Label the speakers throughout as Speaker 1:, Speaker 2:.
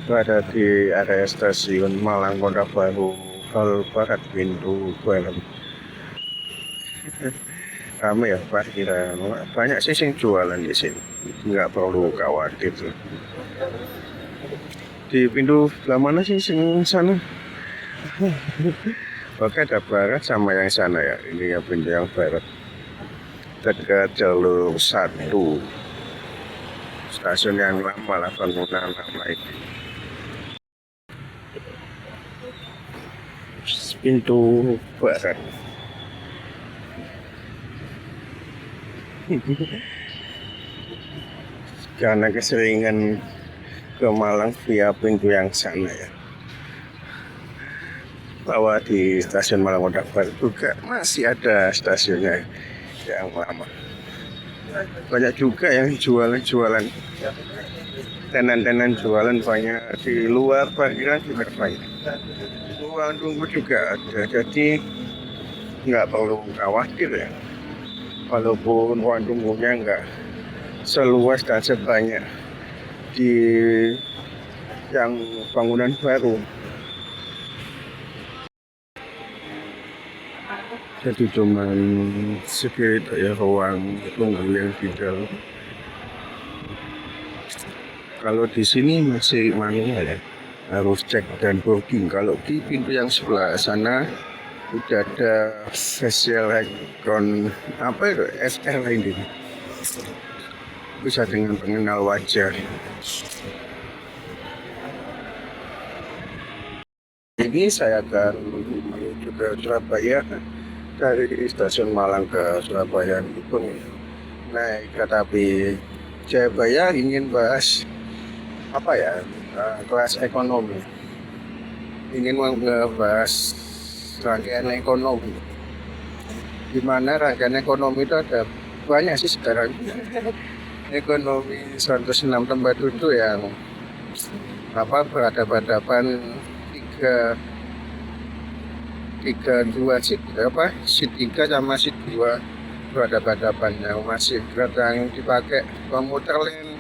Speaker 1: Berada di area stasiun Malang Kota Baru, Hal Barat pintu Barat. Ramai ya parkiran, banyak sih yang jualan di sini, nggak perlu khawatir. Di pintu sebelah mana sih yang sana? Oke, ada barat sama yang sana ya. Ini ya pintu yang barat, dekat jalur 1, stasiun yang lama lah, bangunan lama ini. Pintu barat. Karena keseringan ke Malang via pintu yang sana ya, bahwa di stasiun Malang Kota Baru juga masih ada stasiunnya yang lama. Banyak juga yang jualan tenan-tenan jualan, banyak di luar parkiran juga banyak. Ruang tunggu juga ada, jadi nggak perlu khawatir ya. Walaupun ruang tunggunya nggak seluas dan sebanyak di yang bangunan baru. Jadi cuman segitu ya ruang tunggu yang di dalam. Kalau di sini masih manual ya, harus cek dan booking. Kalau di pintu yang sebelah sana udah ada facial recognition, apa itu, SR ini, bisa dengan pengenal wajah. Ini saya akan menuju ke Surabaya, dari stasiun Malang ke Surabaya pun naik kereta api Jayabaya. Ingin bahas apa ya, kelas ekonomi, ingin membahas rangkaian ekonomi, di mana rangkaian ekonomi itu ada banyak sih sekarang. Ekonomi 106 tempat duduk yang berhadapan tiga dua seat seat 3 sama seat 2 berhadapan, yang masih kereta yang dipakai komuter lain,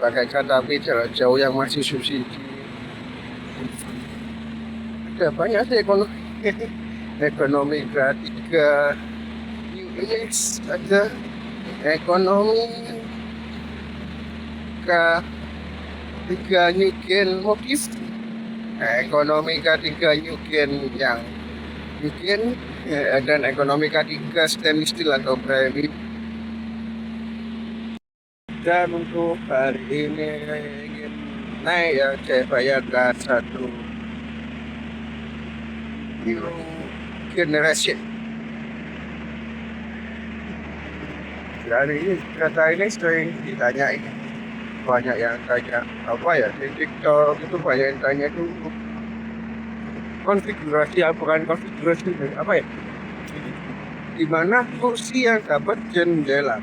Speaker 1: pakai kereta api jarak jauh yang masih subsidi. Ada banyak sih ekonomi K3 New Age, ada ekonomi K3 New Gen Motif, ekonomi K3 New Gen yang New Gen, dan ekonomi K3 Stainless Steel atau premi. Dan untuk hari ini ingin naik ya Jayabaya K1 New Generation. Dari ini kereta ini sering ditanyain, banyak yang tanya apa ya di TikTok itu, banyak yang tanya itu konfigurasi apa ya, dimana kursi yang dapat jendela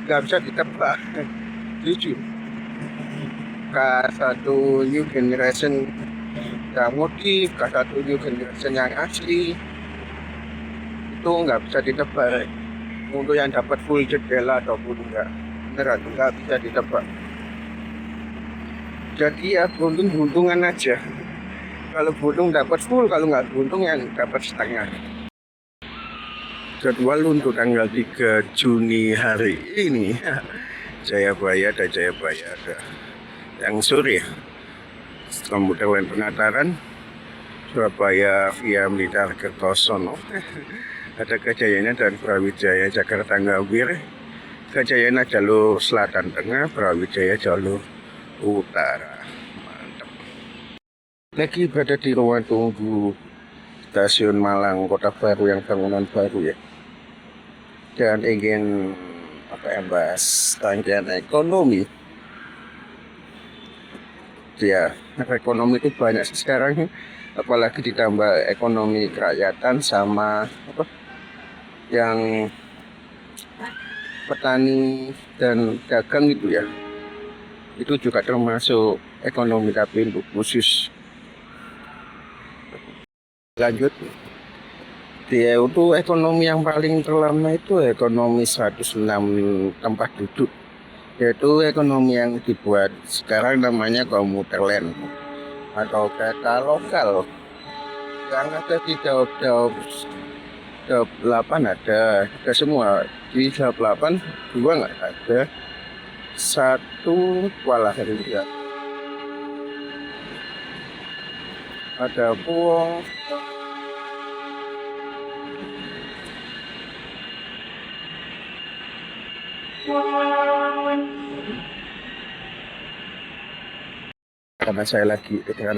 Speaker 1: nggak bisa ditebak. Jujur, K1 New Generation yang motif, K1 New Generation yang asli itu nggak bisa ditebak. Untuk yang dapat full jendela ataupun enggak, beneran nggak bisa ditebak. Jadi ya beruntung-beruntungan aja. Kalau beruntung dapat full, kalau nggak beruntung yang dapat setengah. Jadwal untuk tanggal 3 Juni hari ini, Jayabaya ada yang sore, komuter lain Penataran, Surabaya via Blitar Kertosono, ada Kejayaan dan Brawijaya Jakarta Gambir. Kejayaan jalur selatan tengah, Brawijaya jalur utara. Mantap. Lagi berada di ruang tunggu stasiun Malang Kota Baru yang bangunan baru ya, dan ingin bahas rangkaian ekonomi. Ya, ekonomi itu banyak sekarang, apalagi ditambah ekonomi kerakyatan sama yang petani dan dagang gitu ya, itu juga termasuk ekonomi, tapi untuk khusus. Lanjut, dia itu ekonomi yang paling terlama itu ekonomi 106 tempat duduk yaitu ekonomi yang dibuat sekarang namanya komuter lain atau kereta lokal yang ada di Daop 8 ada semua. Di Daop 8 dua nggak ada, satu walah juga ada Puong, karena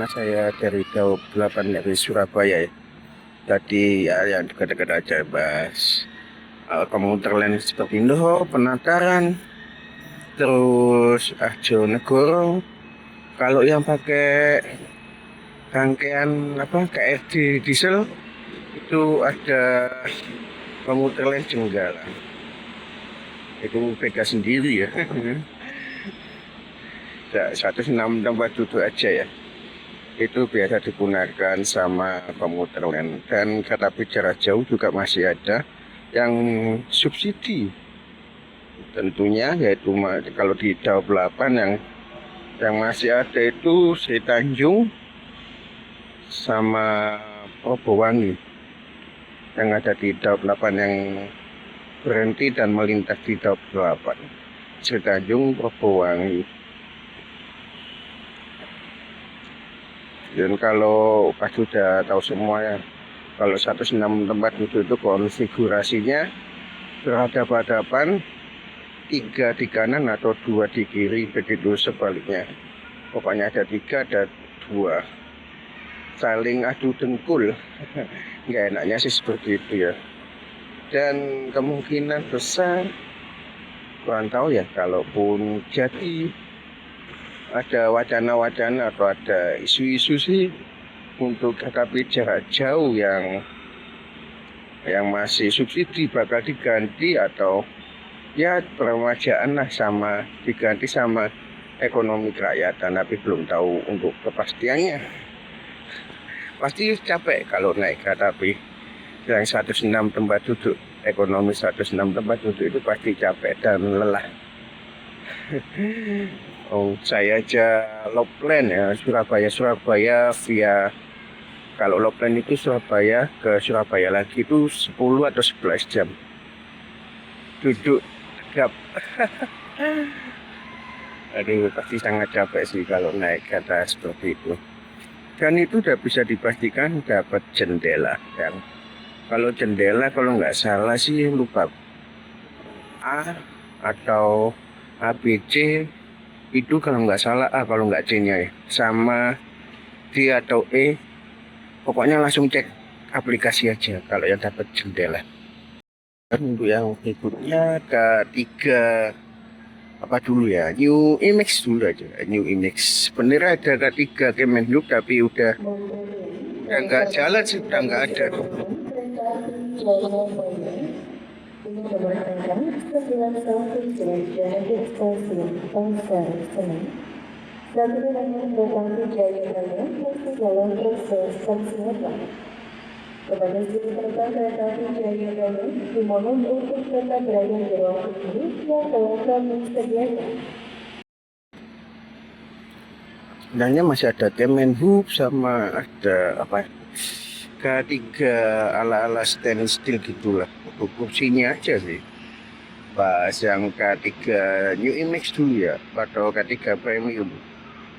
Speaker 1: saya dari Daop 8 dari Surabaya ya. Tadi ya, yang dekat-dekat aja bahas komuter lain seperti Indo, Penataran, terus Ajonegoro. Kalau yang pakai rangkaian KRD diesel itu ada komuter lain Jenggala. Itu beda sendiri ya. 106 tempat duduk aja ya. Itu biasa digunakan sama komuter lain, dan kereta api jarak jauh juga masih ada yang subsidi tentunya, yaitu kalau di Daop 8 yang masih ada itu Sri Tanjung sama Probowangi yang ada di Daop 8 yang berhenti dan melintas di Daop 8, Sri Tanjung, Probowangi. Dan kalau pas sudah tahu semua ya, kalau 106 tempat duduk itu konfigurasinya berhadapan-hadapan, 3 di kanan atau 2 di kiri, begitu sebaliknya. Pokoknya ada 3, ada 2. Saling adu dengkul. Nggak enaknya sih seperti itu ya. Dan kemungkinan besar, kurang tahu ya, kalaupun jadi ada wacana-wacana atau ada isu-isu sih untuk kereta api jarak jauh yang masih subsidi bakal diganti, atau ya peremajaan lah sama diganti sama ekonomi kerakyatan, tapi belum tahu untuk kepastiannya. Pasti capek kalau naik kereta api yang 106 tempat duduk, ekonomi 106 tempat duduk itu pasti capek dan lelah. Saya aja Loplan ya, Surabaya via, kalau Loplan itu Surabaya ke Surabaya lagi itu 10 atau 11 jam duduk tegap. Aduh, pasti sangat capek sih kalau naik kereta seperti itu. Dan itu udah bisa dipastikan dapat jendela kan. Kalau jendela, kalau nggak salah sih, lupa A atau ABC, itu kalau nggak salah A, kalau nggak C-nya ya, sama D atau E. Pokoknya langsung cek aplikasi aja kalau yang dapat jendela. Dan untuk yang berikutnya ketiga apa dulu ya, New Imex dulu aja. New Imex sebenarnya ada ketiga Kemenhub, tapi udah nggak jalan sih, udah nggak ada.
Speaker 2: Kepada seluruh penumpang kereta api Jaya Gaya, dimohon untuk tetap berada di ruang tunggu yang telah kami sediakan.
Speaker 1: Sebenarnya masih ada Kemenhub sama ada ketiga ala-ala stainless steel gitulah. Untuk kursinya aja sih. Bahas yang ketiga New Imex dulu ya, atau ketiga premium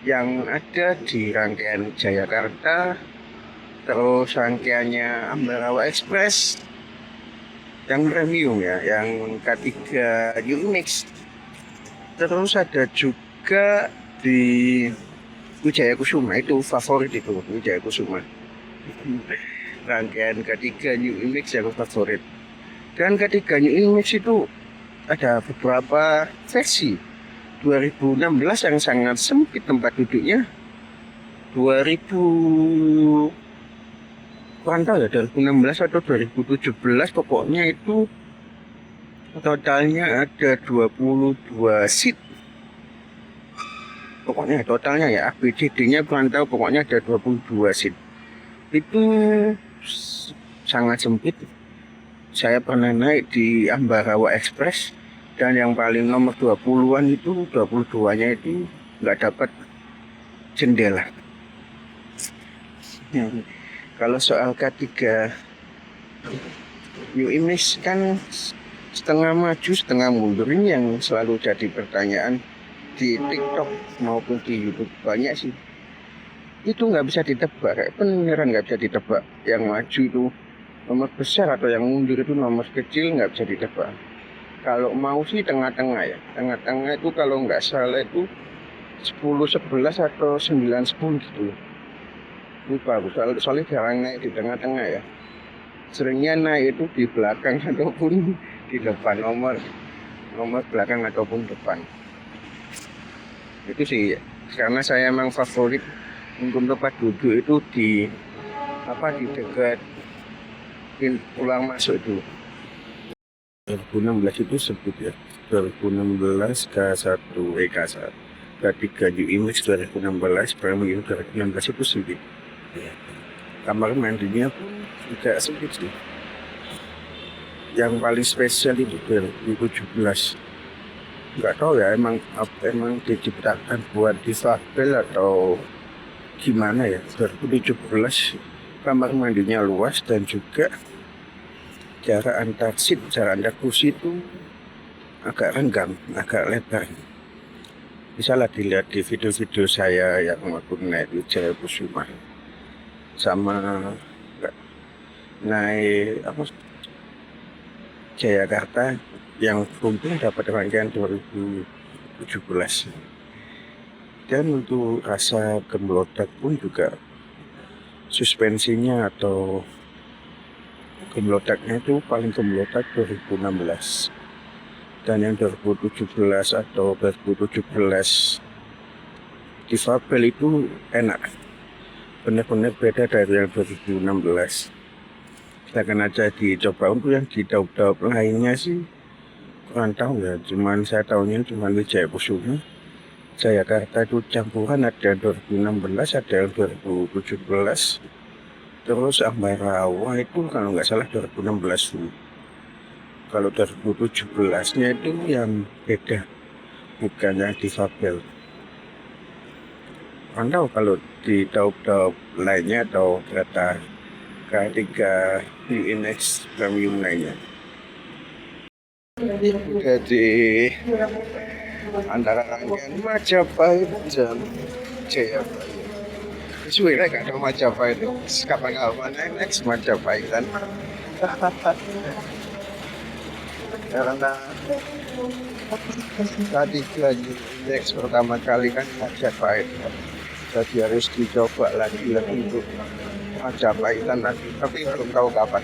Speaker 1: yang ada di rangkaian Jayakarta, terus rangkaiannya Ambarawa Express yang premium ya, yang ketiga New Imex. Terus ada juga di Wijaya Kusuma, itu favorit itu Wijaya Kusuma. Rangkaian ketiga New Imex yang favorit. Dan ketiga New Imex itu ada beberapa versi. 2016 yang sangat sempit tempat duduknya. 2016 atau 2017 pokoknya itu totalnya ada 22 seat. Pokoknya totalnya ya, ABCD-nya kurang tahu, pokoknya ada 22 seat. Itu sangat sempit. Saya pernah naik di Ambarawa Express Dan yang paling nomor 20-an itu, 22-nya itu nggak dapat jendela. Kalau soal K3 New Image kan setengah maju setengah mundur, ini yang selalu jadi pertanyaan di TikTok maupun di YouTube banyak sih. Itu nggak bisa ditebak, beneran nggak bisa ditebak. Yang maju itu nomor besar atau yang mundur itu nomor kecil, nggak bisa ditebak. Kalau mau sih tengah-tengah ya, tengah-tengah itu kalau nggak salah itu 10-11 atau 9-10 gitu. Lupa, soalnya jarang naik di tengah-tengah ya. Seringnya naik itu di belakang ataupun di depan, nomor belakang ataupun depan. Itu sih karena saya emang favorit untuk tempat duduk itu di dekat pulang masuk itu. 2016 itu sebut ya, 2016 K1 K3 New Image 2016 Premium 2016 itu sempit. Kamar mandinya pun tidak sempit sih. Yang paling spesial itu 2017. Nggak tahu ya, emang diciptakan buat difabel atau gimana ya. 2017 kamar mandinya luas dan juga jarak antar kursi itu agak renggang, agak lebar. Bisalah dilihat di video-video saya yang waktu naik di Jayakusuma sama naik Jayakarta yang beruntung dapat rangkaian 2017. Dan untuk rasa gemlodak pun juga suspensinya atau gemlodaknya itu paling gemlodak 2016. Dan yang 2017 atau 2017 difabel itu enak, benar-benar beda dari yang 2016. Silakan aja dicoba. Untuk yang di daup-daup lainnya sih kurang tahu ya, saya tahunya cuma di Jayakusuma, Jayakarta itu campuran, ada yang 2016, ada yang 2017. Terus Ambarawa itu kalau nggak salah 2016 dulu. Kalau 2017-nya itu yang beda, bukan yang difabel. Anda tahu kalau di daup-daup lainnya atau kereta K3 New Image Premium lainnya. Jadi antara rangkaian Majapahit dan Jayabaya. Sebenarnya gak ada Majapahit, kapan-kapan next Majapahit kan. Karena tadi lagi next pertama kali kan Majapahit, jadi harus dicoba lagi untuk Majapahitan lagi, tapi belum tahu kapan.